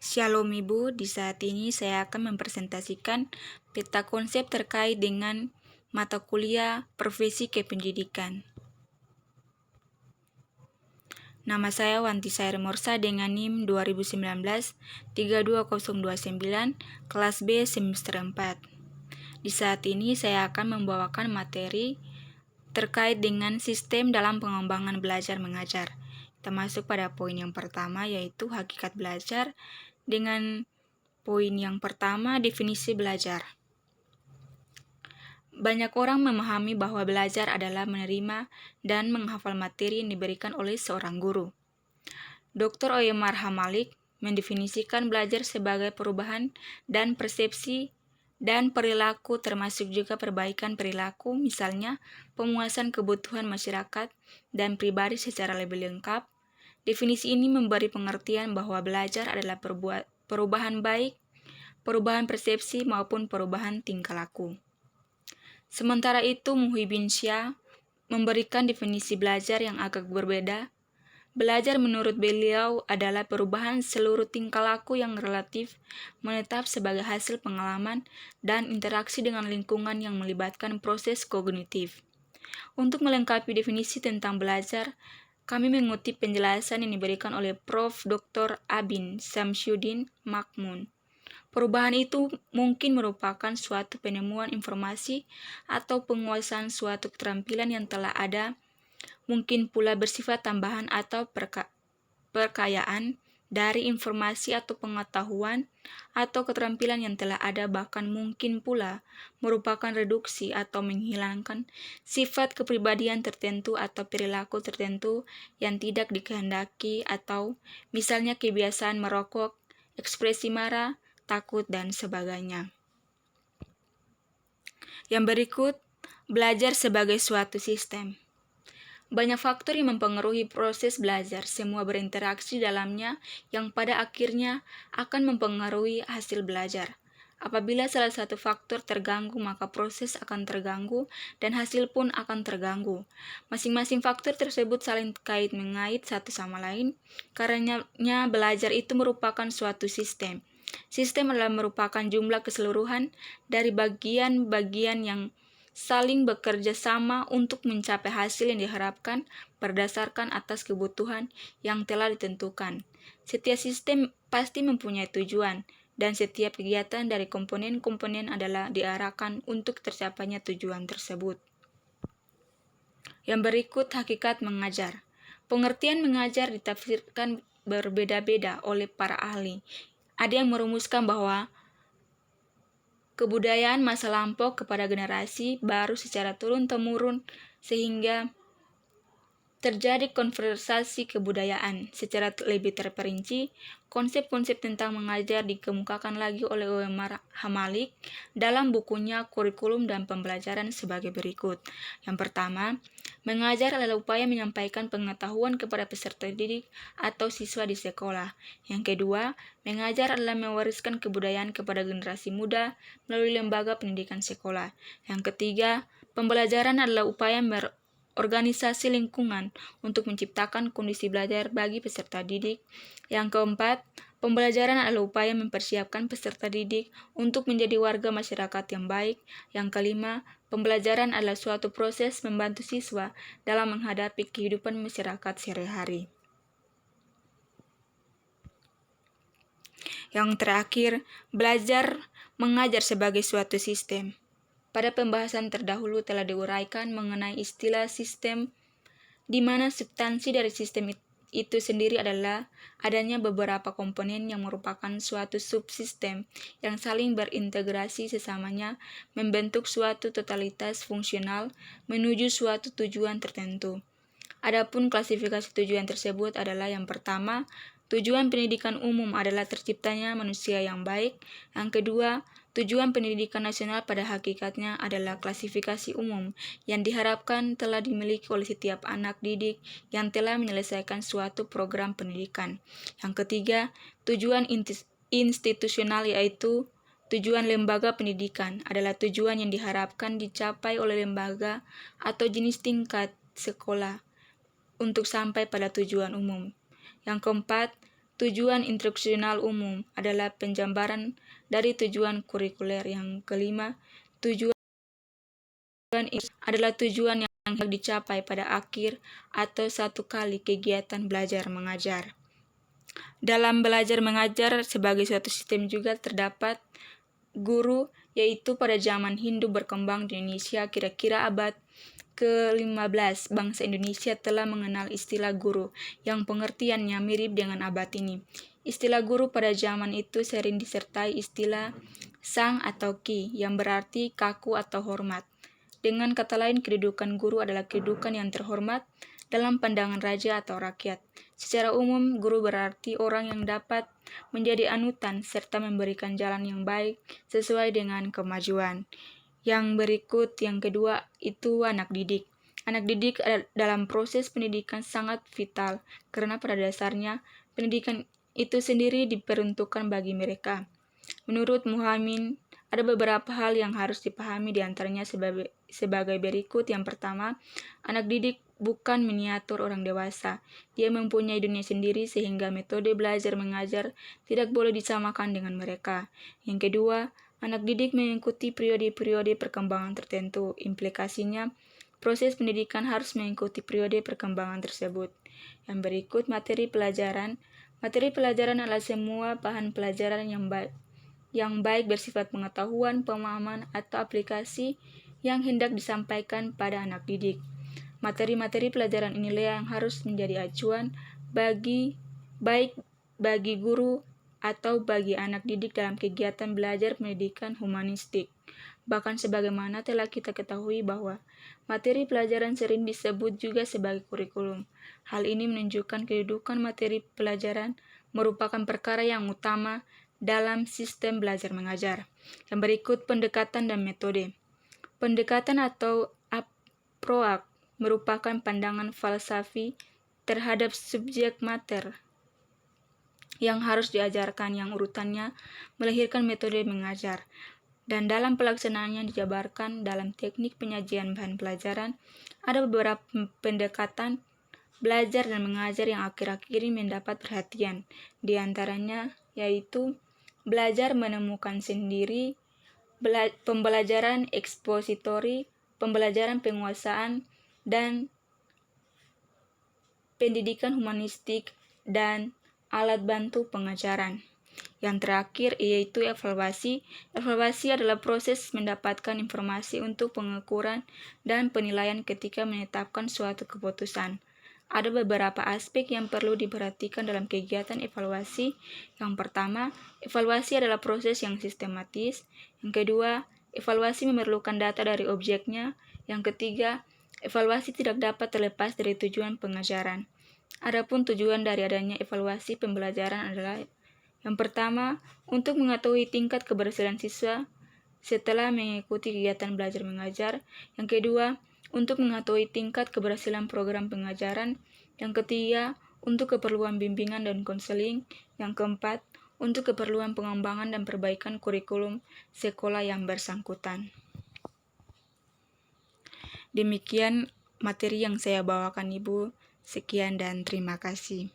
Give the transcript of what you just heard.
Shalom Ibu, di saat ini saya akan mempresentasikan peta konsep terkait dengan mata kuliah profesi kependidikan. Nama saya Wanti Sair Morsa dengan NIM 2019-32029, kelas B semester 4. Di saat ini saya akan membawakan materi terkait dengan sistem dalam pengembangan belajar mengajar. Kita masuk pada poin yang pertama, yaitu hakikat belajar. Dengan poin yang pertama, definisi belajar. Banyak orang memahami bahwa belajar adalah menerima dan menghafal materi yang diberikan oleh seorang guru. Dr. Oyemar Hamalik mendefinisikan belajar sebagai perubahan dan persepsi dan perilaku, termasuk juga perbaikan perilaku, misalnya pemuasan kebutuhan masyarakat dan pribadi secara lebih lengkap. Definisi ini memberi pengertian bahwa belajar adalah perubahan baik, perubahan persepsi maupun perubahan tingkah laku. Sementara itu, Muhyiddin Syah memberikan definisi belajar yang agak berbeda. Belajar menurut beliau adalah perubahan seluruh tingkah laku yang relatif menetap sebagai hasil pengalaman dan interaksi dengan lingkungan yang melibatkan proses kognitif. Untuk melengkapi definisi tentang belajar, kami mengutip penjelasan yang diberikan oleh Prof. Dr. Abin Samsyuddin Makmun. Perubahan itu mungkin merupakan suatu penemuan informasi atau penguasaan suatu keterampilan yang telah ada, mungkin pula bersifat tambahan atau perkayaan dari informasi atau pengetahuan atau keterampilan yang telah ada, bahkan mungkin pula merupakan reduksi atau menghilangkan sifat kepribadian tertentu atau perilaku tertentu yang tidak dikehendaki, atau misalnya kebiasaan merokok, ekspresi marah, takut, dan sebagainya. Yang berikut, belajar sebagai suatu sistem. Banyak faktor yang mempengaruhi proses belajar, semua berinteraksi dalamnya yang pada akhirnya akan mempengaruhi hasil belajar. Apabila salah satu faktor terganggu, maka proses akan terganggu dan hasil pun akan terganggu. Masing-masing faktor tersebut saling kait-mengait satu sama lain, karenanya belajar itu merupakan suatu sistem. Sistem adalah merupakan jumlah keseluruhan dari bagian-bagian yang saling bekerja sama untuk mencapai hasil yang diharapkan berdasarkan atas kebutuhan yang telah ditentukan. Setiap sistem pasti mempunyai tujuan, dan setiap kegiatan dari komponen-komponen adalah diarahkan untuk tercapainya tujuan tersebut. Yang berikut, hakikat mengajar. Pengertian mengajar ditafsirkan berbeda-beda oleh para ahli. Ada yang merumuskan bahwa kebudayaan masa lampau kepada generasi baru secara turun-temurun sehingga terjadi konversasi kebudayaan. Secara lebih terperinci, konsep-konsep tentang mengajar dikemukakan lagi oleh Oyemar Hamalik dalam bukunya Kurikulum dan Pembelajaran sebagai berikut. Yang pertama, mengajar adalah upaya menyampaikan pengetahuan kepada peserta didik atau siswa di sekolah. Yang kedua, mengajar adalah mewariskan kebudayaan kepada generasi muda melalui lembaga pendidikan sekolah. Yang ketiga, pembelajaran adalah upaya organisasi lingkungan untuk menciptakan kondisi belajar bagi peserta didik. Yang keempat, pembelajaran adalah upaya mempersiapkan peserta didik untuk menjadi warga masyarakat yang baik. Yang kelima, pembelajaran adalah suatu proses membantu siswa dalam menghadapi kehidupan masyarakat sehari-hari. Yang terakhir, belajar mengajar sebagai suatu sistem. Pada pembahasan terdahulu telah diuraikan mengenai istilah sistem, di mana substansi dari sistem itu sendiri adalah adanya beberapa komponen yang merupakan suatu subsistem yang saling berintegrasi sesamanya, membentuk suatu totalitas fungsional menuju suatu tujuan tertentu. Adapun klasifikasi tujuan tersebut adalah: yang pertama, tujuan pendidikan umum adalah terciptanya manusia yang baik. Yang kedua, tujuan pendidikan nasional pada hakikatnya adalah klasifikasi umum yang diharapkan telah dimiliki oleh setiap anak didik yang telah menyelesaikan suatu program pendidikan. Yang ketiga, tujuan institusional, yaitu tujuan lembaga pendidikan adalah tujuan yang diharapkan dicapai oleh lembaga atau jenis tingkat sekolah untuk sampai pada tujuan umum. Yang keempat, Tujuan instruksional umum adalah penjabaran dari tujuan kurikuler. Yang kelima, tujuan adalah tujuan yang hendak dicapai pada akhir atau satu kali kegiatan belajar mengajar. Dalam belajar mengajar sebagai suatu sistem juga terdapat guru, yaitu pada zaman Hindu berkembang di Indonesia kira-kira abad ke-15, bangsa Indonesia telah mengenal istilah guru yang pengertiannya mirip dengan abad ini. Istilah guru pada zaman itu sering disertai istilah sang atau ki yang berarti kaku atau hormat. Dengan kata lain, kedudukan guru adalah kedudukan yang terhormat dalam pandangan raja atau rakyat. Secara umum, guru berarti orang yang dapat menjadi anutan serta memberikan jalan yang baik sesuai dengan kemajuan. Yang berikut, yang kedua, itu anak didik. Anak didik dalam proses pendidikan sangat vital, karena pada dasarnya pendidikan itu sendiri diperuntukkan bagi mereka. Menurut Muhammad, ada beberapa hal yang harus dipahami diantaranya sebagai berikut. Yang pertama, anak didik bukan miniatur orang dewasa. Dia mempunyai dunia sendiri sehingga metode belajar mengajar tidak boleh disamakan dengan mereka. Yang kedua, anak didik mengikuti periode-periode perkembangan tertentu. Implikasinya, proses pendidikan harus mengikuti periode perkembangan tersebut. Yang berikut, materi pelajaran. Materi pelajaran adalah semua bahan pelajaran yang baik bersifat pengetahuan, pemahaman, atau aplikasi yang hendak disampaikan pada anak didik. Materi-materi pelajaran inilah yang harus menjadi acuan baik bagi guru atau bagi anak didik dalam kegiatan belajar pendidikan humanistik. Bahkan sebagaimana telah kita ketahui bahwa materi pelajaran sering disebut juga sebagai kurikulum. Hal ini menunjukkan kedudukan materi pelajaran merupakan perkara yang utama dalam sistem belajar mengajar. Yang berikut, pendekatan dan metode. Pendekatan atau approach merupakan pandangan falsafi terhadap subjek mater yang harus diajarkan, yang urutannya melahirkan metode mengajar. Dan dalam pelaksanaannya dijabarkan dalam teknik penyajian bahan pelajaran. Ada beberapa pendekatan belajar dan mengajar yang akhir-akhir ini mendapat perhatian. Di antaranya yaitu belajar menemukan sendiri, pembelajaran ekspositori, pembelajaran penguasaan, dan pendidikan humanistik, dan alat bantu pengajaran. Yang terakhir yaitu evaluasi. Evaluasi adalah proses mendapatkan informasi untuk pengukuran dan penilaian ketika menetapkan suatu keputusan. Ada beberapa aspek yang perlu diperhatikan dalam kegiatan evaluasi. Yang pertama, evaluasi adalah proses yang sistematis. Yang kedua, evaluasi memerlukan data dari objeknya. Yang ketiga, evaluasi tidak dapat terlepas dari tujuan pengajaran. Adapun tujuan dari adanya evaluasi pembelajaran adalah: yang pertama, untuk mengetahui tingkat keberhasilan siswa setelah mengikuti kegiatan belajar mengajar. Yang kedua, untuk mengetahui tingkat keberhasilan program pengajaran. Yang ketiga, untuk keperluan bimbingan dan konseling. Yang keempat, untuk keperluan pengembangan dan perbaikan kurikulum sekolah yang bersangkutan. Demikian materi yang saya bawakan, Ibu. Sekian dan terima kasih.